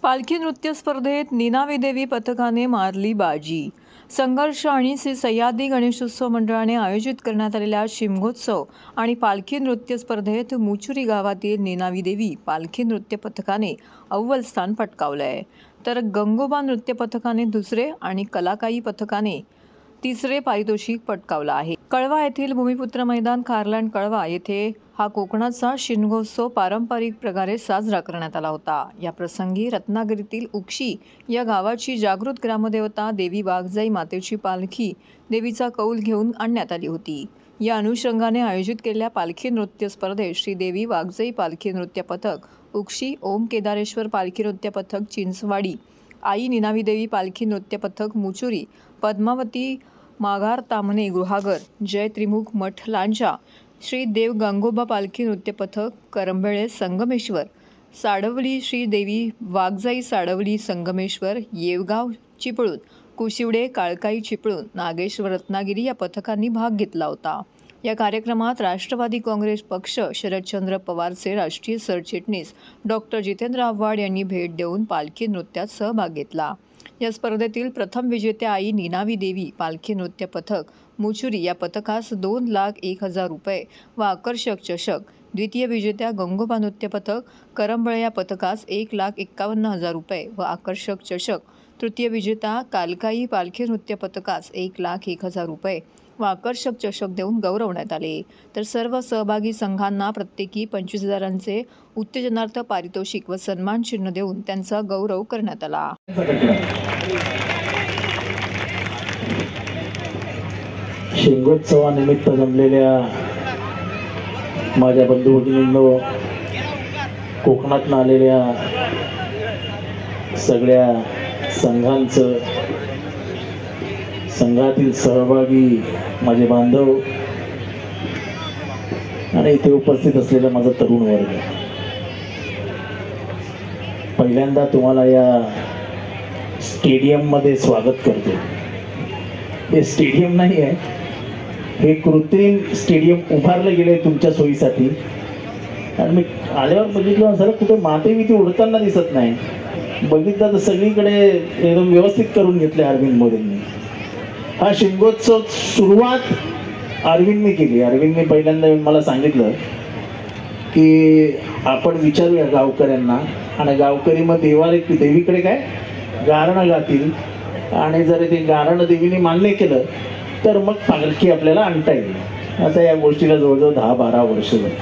पालखी नृत्य स्पर्धेत निनावी देवी पथकाने मारली बाजी. संघर्ष आणि श्री सह्याद्री गणेशोत्सव मंडळाने आयोजित करण्यात आलेल्या शिमगोत्सव आणि पालखी नृत्य स्पर्धेत मुचुरी गावातील निनावी देवी पालखी नृत्य पथकाने अव्वल स्थान पटकावलं आहे, तर गंगोबा नृत्य पथकाने दुसरे आणि कलाकाई पथकाने तिसरे पारितोषिक पटकावलं आहे. कळवा येथील भूमिपुत्र मैदान खारलँड कळवा येथे हा कोकणाचा शिमगोत्सव पारंपरिक प्रकारे साजरा करण्यात आला होता. या प्रसंगी रत्नागिरीतील उक्षी या गावाची जागृत ग्रामदेवता देवी वाघजाई मातेची पालखी देवीचा कौल घेऊन आणण्यात आली होती. या अनुषंगाने आयोजित केलेल्या पालखी नृत्य स्पर्धेत श्री देवी वाघजाई पालखी नृत्य पथक उक्षी, ओम केदारेश्वर पालखी नृत्य पथक चिंचवाडी, आई निनावी देवी पालखी नृत्य पथक मुचुरी, पद्मावती माघार ताम्हणे गृहागर, जय त्रिमुख मठ लांजा, श्री देव गंगोबा पालखी नृत्य पथक करंबेळे संगमेश्वर, साडवली श्री देवी वाघजाई साडवली संगमेश्वर, येवगाव चिपळूण, कुशिवडे काळकाई चिपळूण, नागेश्वर रत्नागिरी या पथकांनी भाग घेतला होता. या कार्यक्रमात राष्ट्रवादी काँग्रेस पक्ष शरदचंद्र पवारचे राष्ट्रीय सरचिटणीस डॉक्टर जितेंद्र आव्हाड यांनी भेट देऊन पालखी नृत्यात सहभाग घेतला. या स्पर्धेतील प्रथम विजेत्या आई निनावी देवी पालखी नृत्य पथक मुचुरी या पथकास 2,01,000 रुपये व आकर्षक चषक, द्वितीय विजेत्या गंगोबा नृत्य पथक करंबळे या पथकास 1,51,000 रुपये व आकर्षक चषक, तृतीय विजेता कालकाई पालखी नृत्य पथकास 1,01,000 रुपये व आकर्षक चषक देऊन गौरवण्यात आले, तर सर्व सहभागी संघांना प्रत्येकी 25,000चे उत्तेजनार्थ पारितोषिक व सन्मान चिन्ह देऊन त्यांचा गौरव करण्यात आला. शिमगोत्सवानिमित्त जमलेल्या माझ्या बंधू भगिनींनो, कोकणातून आलेल्या सगळ्या संघांचं, संघातील सहभागी माझे बांधव आणि इथे उपस्थित असलेला माझा तरुण वर्ग, पहिल्यांदा तुम्हाला या स्टेडियममध्ये स्वागत करतो. हे स्टेडियम नाही आहे, हे कृत्रिम स्टेडियम उभारलं गेले तुमच्या सोयीसाठी. आणि मी आल्यावर बघितलं सर कुठे माते बिती उडताना दिसत नाही. बघितलं तर सगळीकडे एकदम व्यवस्थित करून घेतले अरविंद मोदींनी. हा शिमगोत्सव सुरुवात अरविंदने केली. अरविंदने पहिल्यांदा येऊन मला सांगितलं की आपण विचारूया गावकऱ्यांना, आणि गावकरी मग देवीकडे काय गारणं गातील, आणि जर ते गारणं देवीने मान्य केलं तर मग पालखी आपल्याला आणता येईल. आता या गोष्टीला जवळजवळ 10-12 वर्ष झाली.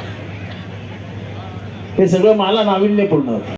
हे सगळं मला नाविन्यपूर्ण होतं.